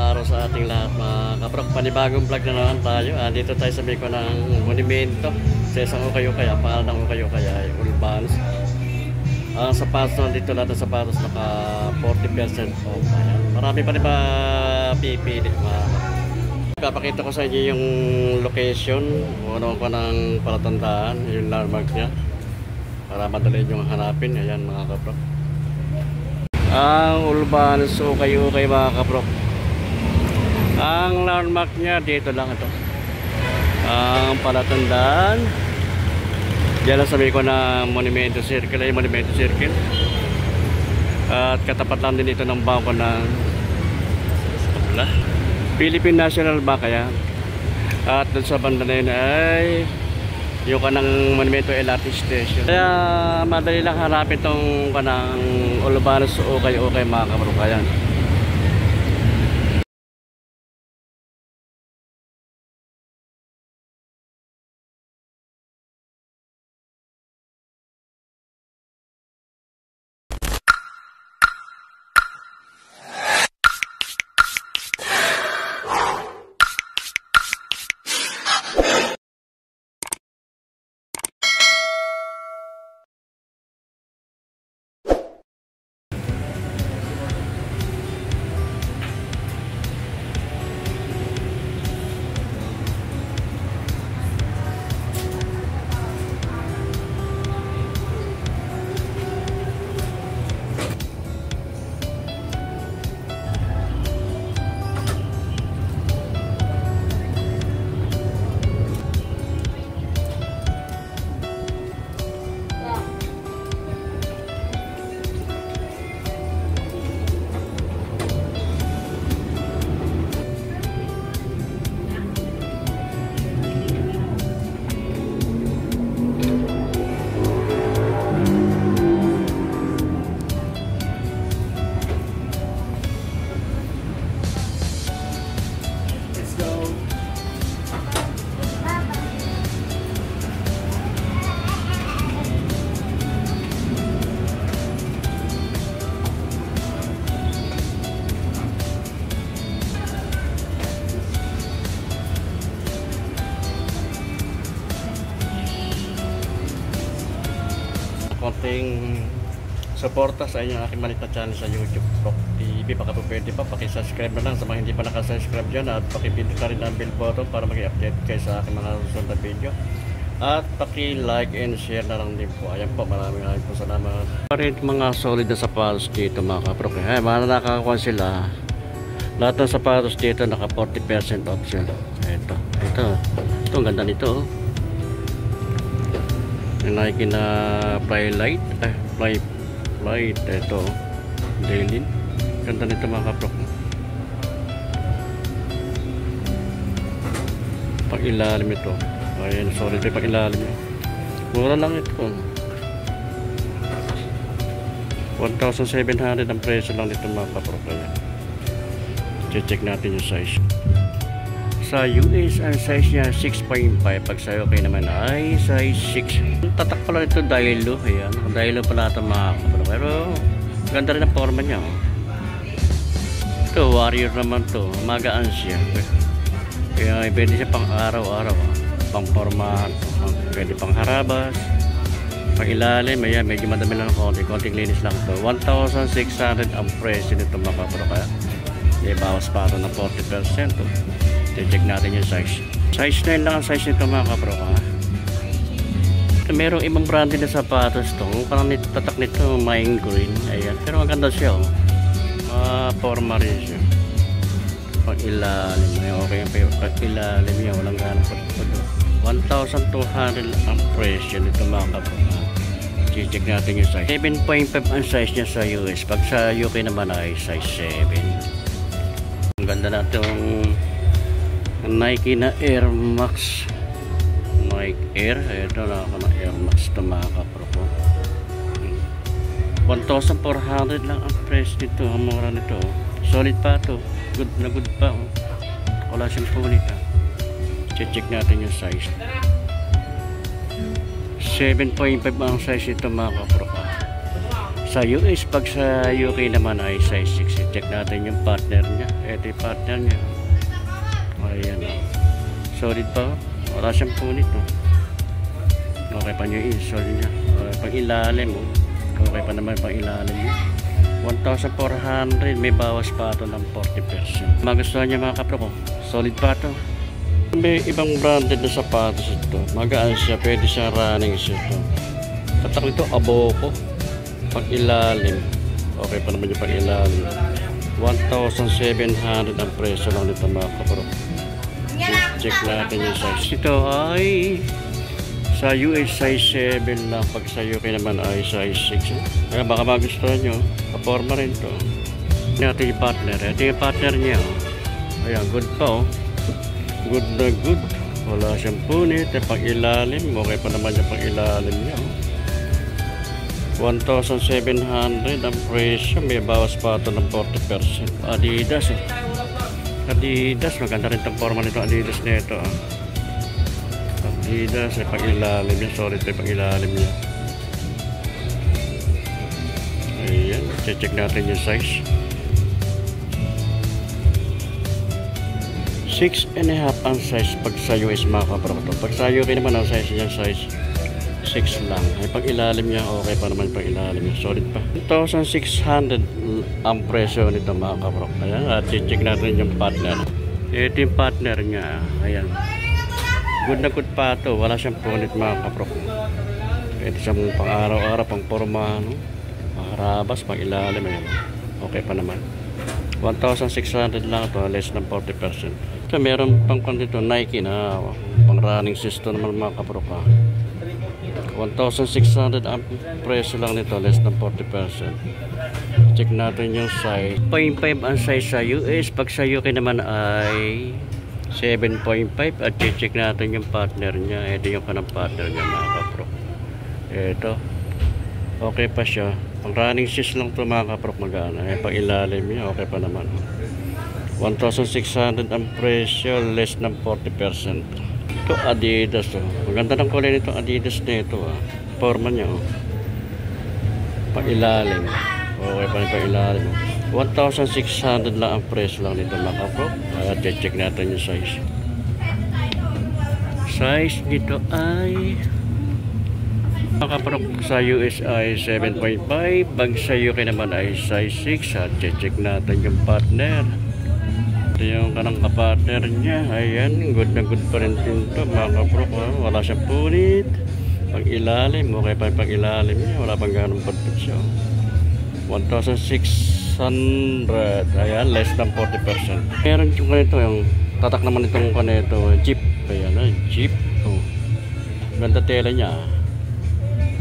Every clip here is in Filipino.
araw sa ating lahat mga kaprok. Panibagong vlog na naman tayo. Dito tayo sa Biko ng monumento sa isang ukay-ukay. Ang pangalan ng ukay-ukay ay Ulbanos. Ang sapatos na dito, lahat ng sapatos naka 40% off. Ayan. Marami pa rin ba pipili mga kaprok. Papakita ko sa inyo yung location. Ano ko ng palatandaan, yung landmark niya, para madali nyo hanapin. Ayan mga kaprok. Ang Ulbanos ukay-ukay mga kaprok. Ang landmark niya dito lang ito. Ang palatandaan diyan lang sabi ko na Monumento Circle ay Monumento Circle. At katapat lang din ito ng bangko ng Philippine National Bank kaya. At doon sa banda na yun ay yung kanang Monumento LRT Station. Kaya madali lang hanapin itong kanang Ulbanos ukay-ukay mga kaprok. Ayan. Konting suporta sa inyo aking maliit na channel sa YouTube Prok TV. Baka po pwede pa subscribe na lang sa mga hindi pa nakasubscribe dyan, at pakipindot na rin ang bell button para mag-update kayo sa aking mga susunod na video, at paki-like and share na lang din po. Ayan po, maraming po salamat. Rin mga solid na sapatos dito mga kaprok. Mga nakakakuha sila, lahat ng sapatos dito naka 40% option. Ito ang ganda nito. Nike na Flylight, Flylight, ito Dailin, ganda nito mga kaprok. Pag ilalim ito, ayan, sorry ito pag ilalim, mura lang ito, 1,700 ang presyo lang nito mga kaprok. Ayan, check natin yung size. Sa US ang size niya 6.5, pag sa UK naman ay size 6. Tatak pala ito Dailo. Ayan, Dailo pala ito mga kaprok. Pero ganda rin ang forma niya. Ito Warrior naman to, magaan siya. Kaya pwede siya pang araw-araw, pang forma, pwede pang harabas, pang ilalim. Ayan, medyo madami lang konting linis lang to. 1,600 ang presyo nito mga kaprok. Kaya bawas pa ito ng 40%. Check natin yung size. Size 9 lang ang size nito mga kaprok. Merong ibang brand din na sapatos to. Parang tatak nito Mine Green. Ayan. Pero maganda siya. Forma rin siya. Pag ilalim. Okay yung pag ilalim niya. Walang ganang pagpado. 1,200 ang presyo nito mga kaprok. Check natin yung size. 7.5 ang size niya sa US. Pag sa UK naman ay size 7. Ang ganda na itong Nike na Air Max. Nike Air. Ito na ako na Air Max ito mga kaprok. 1,400 lang ang price nito. Ang mura nito. Solid pa ito. Good na good pa. Wala siyang punit. Check natin yung size. 7.5 ang size nito mga kaprok. Sa US, pag sa UK naman ay size 6. Check natin yung partner niya. Ito yung partner niya. Ayan o. Solid pa. Wala siyang punit o. Okay pa yung insole niya. Pag ilalim o. Okay pa naman pag ilalim niya. 1,400. May bawas pa ito ng 40%. Magustuhan niya mga kapro ko. Solid pa ito. May ibang branded na sapatos ito. Magaan siya. Pwede siya running siya ito. Tatak nito Aboko. Pag ilalim. Okay pa naman yung pag ilalim. 1,700 ang presyo lang nito mga kapro. Check natin yung size. Ito ay sa US size 7 lang. Pag sa UK naman ay size 6. Kaya baka magustuhan nyo. Kaporma rin to. Ito yung partner. Ito yung partner niya. Ayan, good pa oh. Good na good. Wala siyang punit. Pag ilalim. Okay pa naman yung pag ilalim niya. 1,700 ang presyo. May bawas pa ito ng 40%. Adidas eh. Adidas. Maganda rin itong forma nito Adidas nito ah. Adidas ay pag ilalim niya. Solid ay pag ilalim niya. Ayan. Check natin yung size. 6.5 ang size pag sa US mga kapro. Pag sa UK naman ang size niya size 6 lang. Ay pag ilalim niya okay pa naman pag ilalim niya. Solid pa. 1,600 ang presyo nito mga kapro. Ayan. At check natin yung partner. Ito yung partner niya. Ayan. Good na good pa ito. Wala siyang punit mga kapro. Ito siyang pang araw-araw, pang porma. No? Harabas, pang ilalim. Ayan. Okay pa naman. 1,600 lang ito. Less than 40%. So, meron pang dito Nike na pang running system naman mga kapro ka. 1,600 ang presyo lang nito. Less than 40%. Check natin yung size. 0.5 ang size sa US. Pag sa UK naman ay 7.5 at check natin yung partner niya. Ito yung kanang partner niya mga kapro. Ito okay pa siya. Pang running system lang ito mga kapro. Magana pag ilalim niya okay pa naman. 1,600 ang presyo. Less than 40%. Ito Adidas oh. Maganda ng kulay nito Adidas nito ah. Forma niya oh. Pag ilalim okay pa rin pag ilalim oh. 1,600 lang ang presyo lang nito mga kapro. At check natin yung size. Size nito ay mga kapro sa US ay 7.5. Pag sa UK naman ay size 6. At check natin yung partner. Ito yung kanang kapartner niya. Ayan, good na good pa rin ito mga kapro. Wala siyang punit. Pag ilalim, okay pa pag ilalim niya. Wala pang ganong pagpit siya. 1,600. Ayan, less than 40%. Meron yung kanito, yung tatak naman itong kanito, Jeep. Ayan, Jeep. Oh. Ganda tela niya.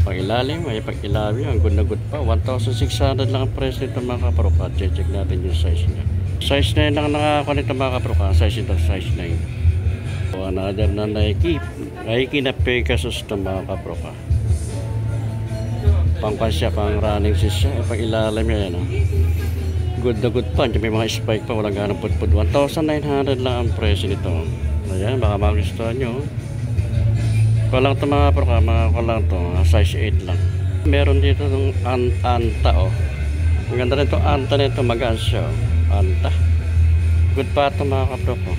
Pag ilalim, ay pag ilalim, ang good na good pa. 1,600 lang ang price nito mga kapro. At check natin yung size niya. Size 9 lang nakakuha nito mga kapro. Size ito, size 9. So, another na Nike. Nike na Pegasus ito mga kapro. Pangkwan siya, pang running siya. Pag ilalim niya yan. Good na good pa. May mga spike pa. Walang ganang putput. 1,900 lang ang presyo nito. Ayan, baka magustuhan nyo. Kulang ito mga kapro. Kulang ito. Size 8 lang. Meron dito itong Anta oh. Ang ganda nito Anta nito. Magaan siya oh. Anta. Good pa ito mga kapro ko.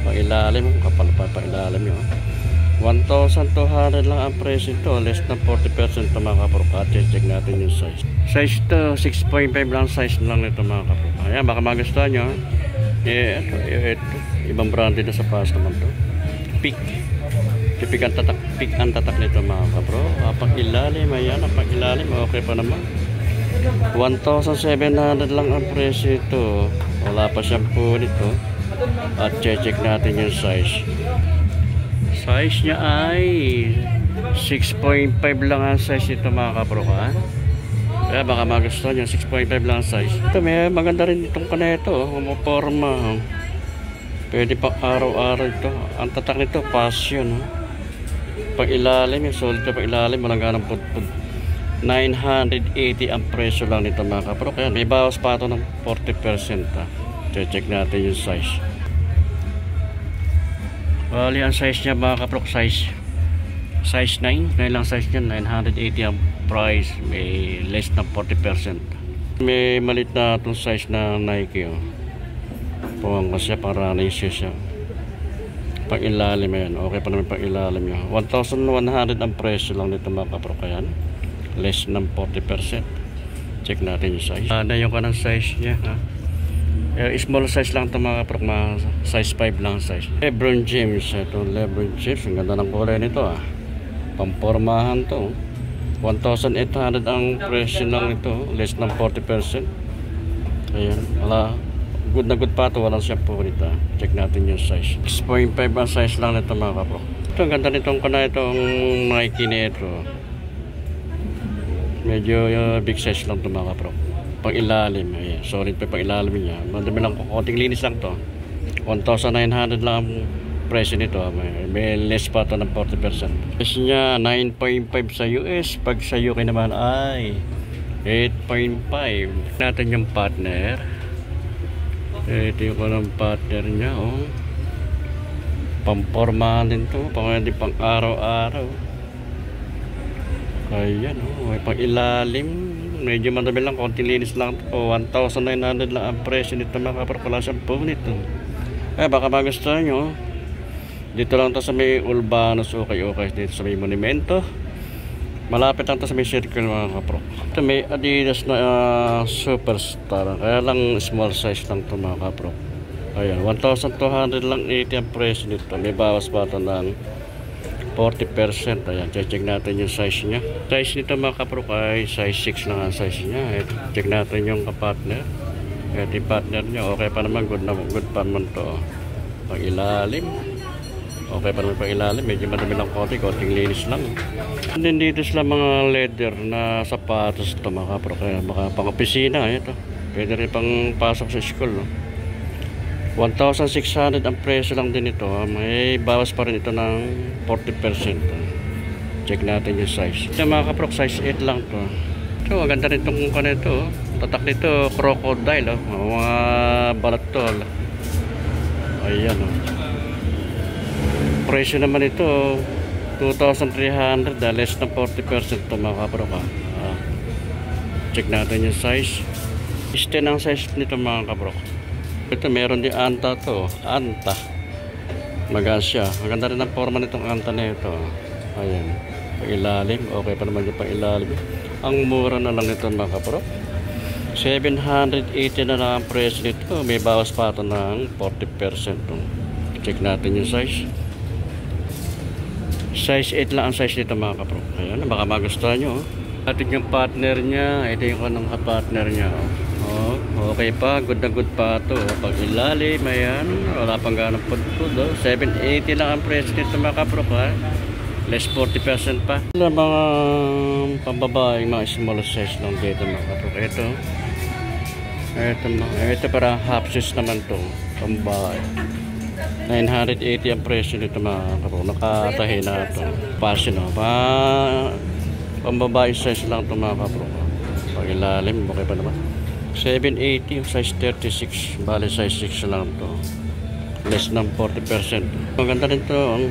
Pag ilalim, kapal pa pag ilalim yun. 1,200 lang ang presyo ito. Less than 40% ito mga kapro ko. At check natin yung size. Size ito, 6.5 lang size lang ito mga kapro ko. Ayan, baka magustuhan nyo. Ito. Ibang branded na sapatos naman ito. Peak. Peak ang tatak nito mga kapro. Pag ilalim, ayan. Pag ilalim, okay pa naman. 1,700 lang ang presyo ito. Wala pa siyang punit ito. At check natin yung size. Size niya ay 6.5 lang ang size ito mga kapro ka. Kaya baka magustuhan yung 6.5 lang ang size. Ito may maganda rin itong kanito. Umuporma. Pwede pang araw-araw ito. Ang tatak nito passion. Pag ilalim yung solid pag ilalim walang ganang putput. 980 ang presyo lang nito mga kapro. Kaya may bawas pa ito ng 40%. Check natin yung size. Bali ang size niya mga kapro, size Size 9. Ngayon lang size yan. 980 ang price. May less na 40%. May malit na itong size na Nike. Oh. Puwang ko siya para na-issue siya. Pang ilalim yan. Okay pa naman pang ilalim niya. 1,100 ang presyo lang nito mga kaprok. Ayan. Less ng 40%. Check natin yung size. Na yung kanang size niya. Ha? Small size lang ito mga kaprok. Size 5 lang size. Lebron James. Ito Lebron James. Ang ganda ng kulay nito. Pampormahan to. 1,800 ang presyo lang ito. Less ng 40%. Ayan. Wala. Good na good pa ito. Walang shampoo nito. Check natin yung size. 6.5 ang size lang nito mga kaprok. Ito ang ganda nitong itong Nike nito. Medyo big size lang ito mga kaprok. Pang ilalim. Ayan. Solid pa pang ilalim niya. Madami lang. Konting linis lang to. 1,900 lang ang presyo nito. May less pa ito ng 40%. Price niya 9.5 sa US. Pag sa UK naman ay 8.5. Natin yung partner. Ito yung partner niya. Oh. Pampormahan din ito. Pang araw-araw. Ayan. Oh. May pang ilalim. Medyo madami lang, konting linis lang. 1,900 lang ang presyo nito mga kaprok. Wala siyang po nito. Baka magustuhan nyo. Dito lang ito sa may Ulbanos. Okay dito sa may Monumento. Malapit lang ito sa may Circle mga kaprok. Ito may Adidas na Superstar. Kaya lang small size lang ito mga kaprok. Ayan, 1,200 lang 80 ang presyo nito. May bawas pa ito ng 40%. Ayan, check natin yung size niya. Size nito mga kaprok ay size 6 lang ang size niya. Check natin yung kapartner. Ito yung partner niya. Okay pa naman. Good pa naman ito. Pang ilalim. Okay pa naman pang ilalim. Medyo madami lang konting linis lang. And then dito sila mga leather na sapatos ito mga kaprok. Kaya baka pang opisina. Ito. Pwede rin pang pasok sa school. 1,600 ang presyo lang din ito. May bawas pa rin ito ng 40%. Check natin yung size. Ito mga kaprok, size 8 lang to. Ito, maganda rin itong kanito. Tatak nito, crocodile. Mga balat to. Ayan. Presyo naman ito, 2,300. Less ng 40% ito mga kaprok. Check natin yung size. 10 ang size nito mga kaprok. Ito meron din anta to. Anta. Magaan siya. Maganda rin ang forma nitong anta na ito. Ayan. Pang-ilalim. Okay pa naman yung pang-ilalim. Ang mura na lang ito mga kaprok. 780 na lang ang presyo nito. May bawas pa ito ng 40%. Check natin yung size. Size 8 lang ang size nito mga kaprok. Ayan. Baka magustuhan nyo. Atin yung partner niya. Ito yung kanang partner niya. Okay pa, good na good pa ito. Pag ilalim, ayan, wala pang ganang pudpud. 780 lang ang price nito mga kaprok. Less 40% pa. Mga pambabaeng mga small size lang dito mga kaprok. Ito para half size naman to. Pambabae. 980 ang presyo nito mga kaprok. Nakatahi na ito. Fashion. Pambabae size lang ito mga kaprok. Pag ilalim, okay pa naman. 780 size 36. Bale size 6 lang to. Less ng 40%. Maganda rin to.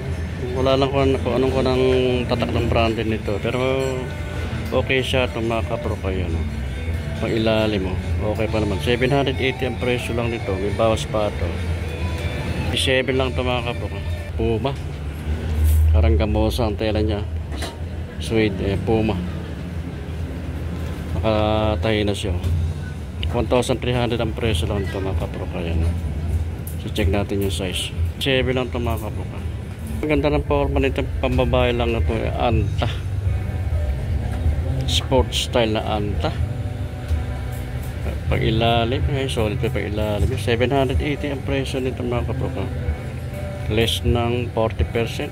Wala lang kung anong ko ng tatak ng branded nito. Pero okay siya ito mga kaprok. Ayan. Pang ilalim mo. Okay pa naman. 780 ang presyo lang nito. May bawas pa ito. 7 lang ito mga kaprok. Puma. Karang gamosa ang tela niya. Suede. Puma. Nakatahi na siya. 1,300 ang presyo lang ito mga kaprok. Ayan. So check natin yung size. 7 lang ito mga kaprok. Ang ganda ng forma nito. Pambabae lang na ito. Anta. Sports style na anta. Pag ilalim. Solid pa pag ilalim. 780 ang presyo nito mga kaprok. Less ng 40%.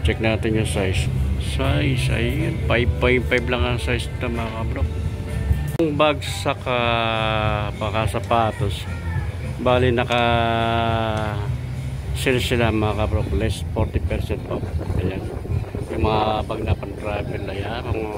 Check natin yung size. Size. Ayun. 5.5 lang ang size nito mga kaprok. Bag saka baka sapatos, bali naka sale sila mga kaprok. Less 40% off. Ayan. Yung mga bag na pan travel na yan, mga